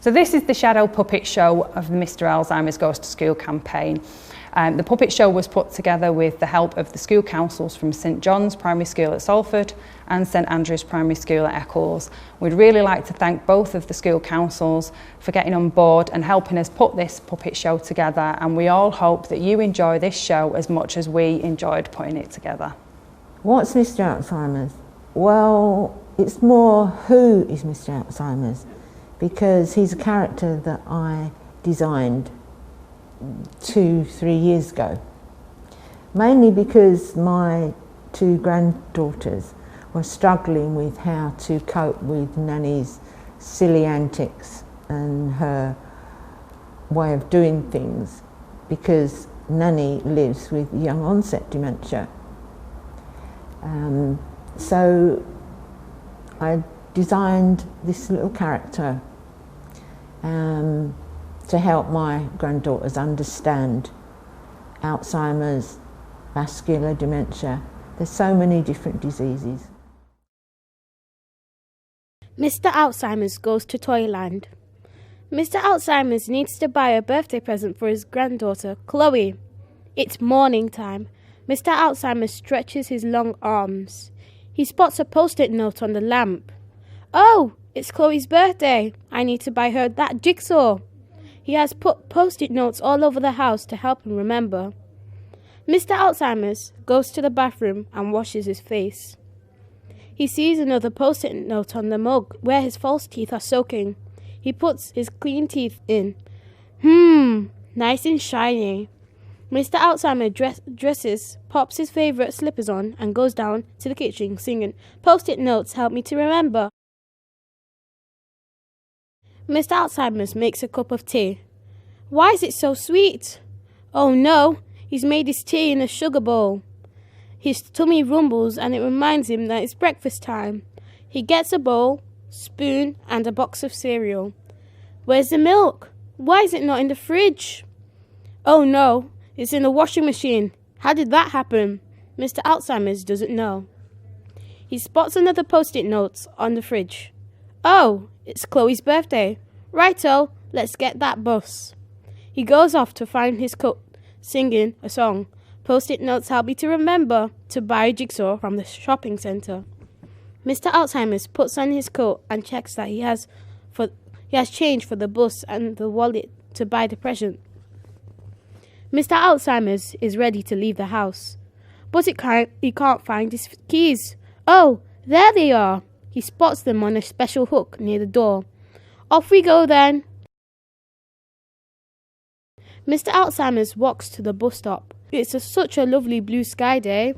So this is the shadow puppet show of the Mr Alzheimer's Goes to School campaign. The puppet show was put together with the help of the school councils from St John's Primary School at Salford and St Andrew's Primary School at Eccles. We'd really like to thank both of the school councils for getting on board and helping us put this puppet show together, and we all hope that you enjoy this show as much as we enjoyed putting it together. What's Mr Alzheimer's? Well, it's more who is Mr Alzheimer's, because he's a character that I designed 2-3 years ago, mainly because my 2 granddaughters were struggling with how to cope with Nanny's silly antics and her way of doing things, because Nanny lives with young onset dementia. So I designed this little character to help my granddaughters understand Alzheimer's, vascular dementia. There's so many different diseases. Mr Alzheimer's goes to Toyland. Mr Alzheimer's needs to buy a birthday present for his granddaughter, Chloe. It's morning time. Mr Alzheimer's stretches his long arms. He spots a post-it note on the lamp. Oh, it's Chloe's birthday. I need to buy her that jigsaw. He has put post-it notes all over the house to help him remember. Mr Alzheimer's goes to the bathroom and washes his face. He sees another post-it note on the mug where his false teeth are soaking. He puts his clean teeth in. Nice and shiny. Mr Alzheimer dresses, pops his favourite slippers on and goes down to the kitchen singing, "Post-it notes help me to remember." Mr Alzheimer's makes a cup of tea. Why is it so sweet? Oh no, he's made his tea in a sugar bowl. His tummy rumbles and it reminds him that it's breakfast time. He gets a bowl, spoon and a box of cereal. Where's the milk? Why is it not in the fridge? Oh no, it's in the washing machine. How did that happen? Mr Alzheimer's doesn't know. He spots another post-it note on the fridge. Oh, it's Chloe's birthday. Righto, let's get that bus. He goes off to find his coat, singing a song. Post-it notes help me to remember to buy a jigsaw from the shopping centre. Mr Alzheimer's puts on his coat and checks that he has change for the bus and the wallet to buy the present. Mr Alzheimer's is ready to leave the house, but he can't find his keys. Oh, there they are. He spots them on a special hook near the door. Off we go then. Mr Alzheimer's walks to the bus stop. It's such a lovely blue sky day.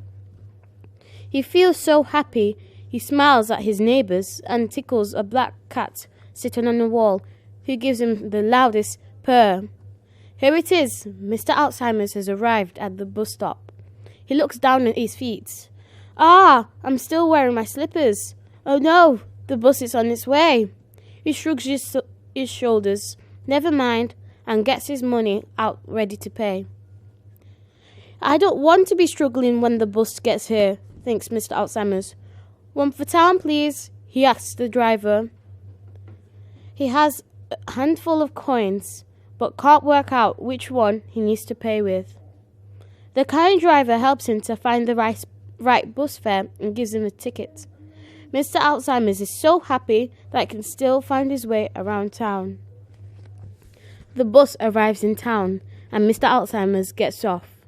He feels so happy. He smiles at his neighbours and tickles a black cat sitting on the wall, who gives him the loudest purr. Here it is. Mr Alzheimer's has arrived at the bus stop. He looks down at his feet. Ah, I'm still wearing my slippers. Oh no, the bus is on its way. He shrugs his shoulders, never mind, and gets his money out ready to pay. I don't want to be struggling when the bus gets here, thinks Mr Alzheimer's. One for town, please, he asks the driver. He has a handful of coins, but can't work out which one he needs to pay with. The kind driver helps him to find the right bus fare and gives him a ticket. Mr Alzheimer's is so happy that he can still find his way around town. The bus arrives in town and Mr Alzheimer's gets off.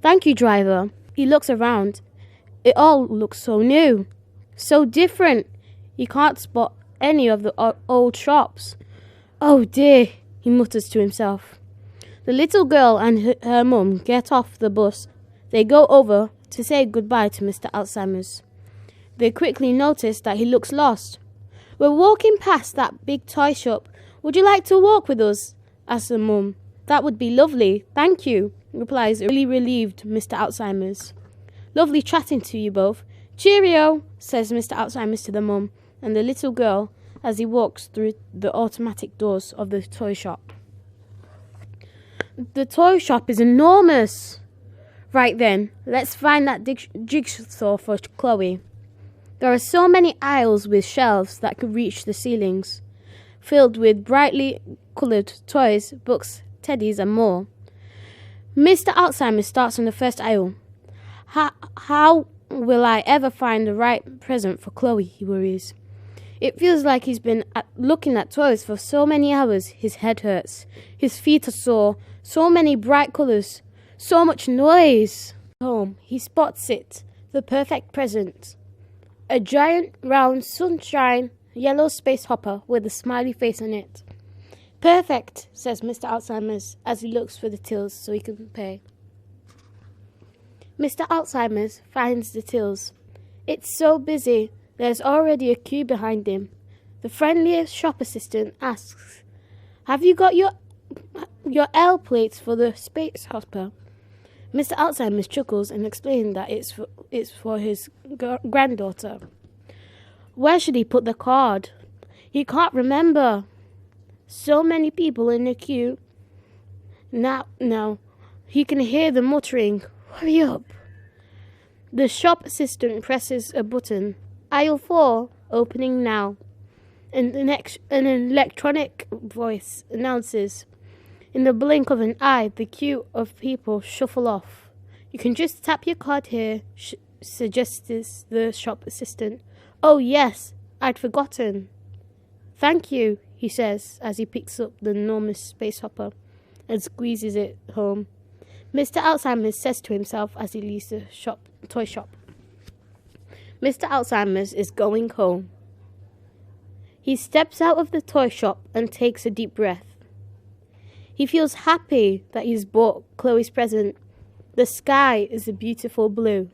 Thank you, driver. He looks around. It all looks so new, so different. He can't spot any of the old shops. Oh dear, he mutters to himself. The little girl and her mum get off the bus. They go over to say goodbye to Mr Alzheimer's. They quickly notice that he looks lost. We're walking past that big toy shop. Would you like to walk with us? Asks the mum. That would be lovely, thank you, replies really relieved Mr Alzheimer's. Lovely chatting to you both. Cheerio, says Mr Alzheimer's to the mum and the little girl as he walks through the automatic doors of the toy shop. The toy shop is enormous. Right then, let's find that jigsaw for Chloe. There are so many aisles with shelves that could reach the ceilings. filled with brightly coloured toys, books, teddies and more. Mr. Alzheimer starts on the first aisle. How will I ever find the right present for Chloe, he worries. It feels like he's been looking at toys for so many hours. His head hurts. His feet are sore. So many bright colours. So much noise. Home, he spots it. The perfect present. A giant, round, sunshine, yellow space hopper with a smiley face on it. Perfect, says Mr. Alzheimer's as he looks for the tills so he can pay. Mr. Alzheimer's finds the tills. It's so busy, there's already a queue behind him. The friendliest shop assistant asks, "Have you got your L plates for the space hopper?" Mr. Alzheimer's chuckles and explains that it's for his granddaughter. Where should he put the card? He can't remember. So many people in the queue. Now, he can hear them muttering, "Hurry up." The shop assistant presses a button. Aisle 4, opening now. And an electronic voice announces. In the blink of an eye, the queue of people shuffle off. "You can just tap your card here," suggests the shop assistant. "Oh yes, I'd forgotten." "Thank you," he says as he picks up the enormous space hopper and squeezes it home. Mr. Alzheimer says to himself as he leaves the toy shop. Mr. Alzheimer is going home. He steps out of the toy shop and takes a deep breath. He feels happy that he's bought Chloe's present. The sky is a beautiful blue.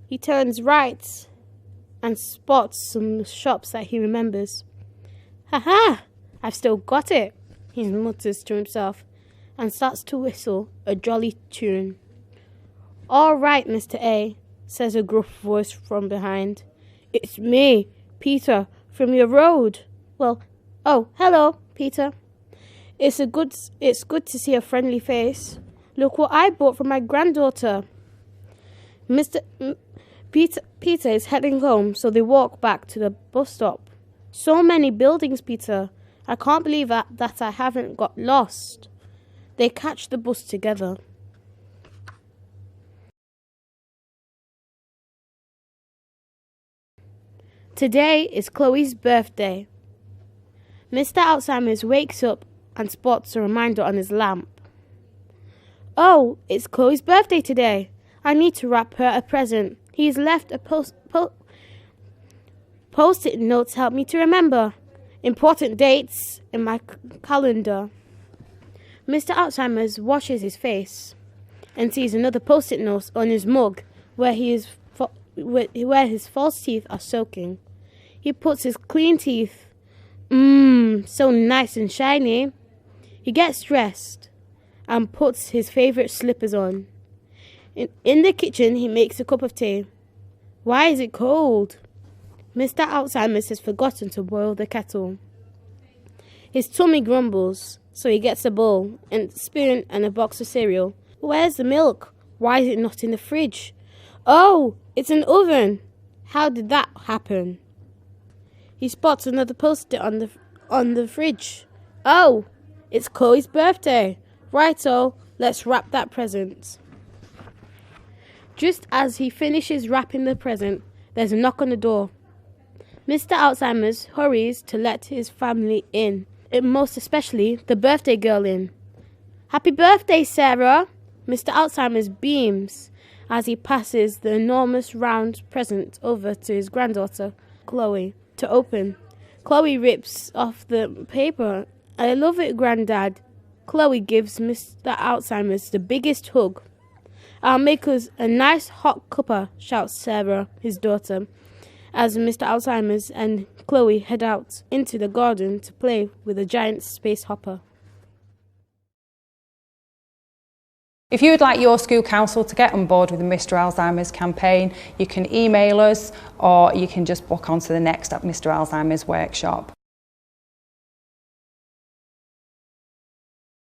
He turns right and spots some shops that he remembers. "Ha-ha! I've still got it," he mutters to himself and starts to whistle a jolly tune. "All right, Mr. A," says a gruff voice from behind. "It's me, Peter, from your road." Hello, Peter. It's good to see a friendly face. Look what I bought for my granddaughter." Peter is heading home, so they walk back to the bus stop. "So many buildings, Peter. I can't believe that I haven't got lost." They catch the bus together. Today is Chloe's birthday. Mr. Alzheimer wakes up and spots a reminder on his lamp. "Oh, it's Chloe's birthday today. I need to wrap her a present. He's left a post-it note to help me to remember important dates in my calendar." Mr. Alzheimer washes his face and sees another post-it note on his mug where his false teeth are soaking. He puts his clean teeth. So nice and shiny. He gets dressed and puts his favourite slippers on. In the kitchen, he makes a cup of tea. Why is it cold? Mr. Alzheimer has forgotten to boil the kettle. His tummy grumbles, so he gets a bowl and a spoon and a box of cereal. Where's the milk? Why is it not in the fridge? Oh, it's an oven. How did that happen? He spots another post-it on the fridge. Oh, it's Chloe's birthday. Righto, let's wrap that present. Just as he finishes wrapping the present, there's a knock on the door. Mr. Alzheimer hurries to let his family in, and most especially the birthday girl in. Happy birthday, Sarah! Mr. Alzheimer beams as he passes the enormous round present over to his granddaughter, Chloe, to open. Chloe rips off the paper. I love it, Granddad. Chloe gives Mr. Alzheimer the biggest hug. I'll make us a nice hot cuppa, shouts Sarah, his daughter, as Mr. Alzheimer and Chloe head out into the garden to play with a giant space hopper. If you would like your school council to get on board with the Mr. Alzheimer's campaign, you can email us or you can just book onto the next at Mr. Alzheimer's workshop.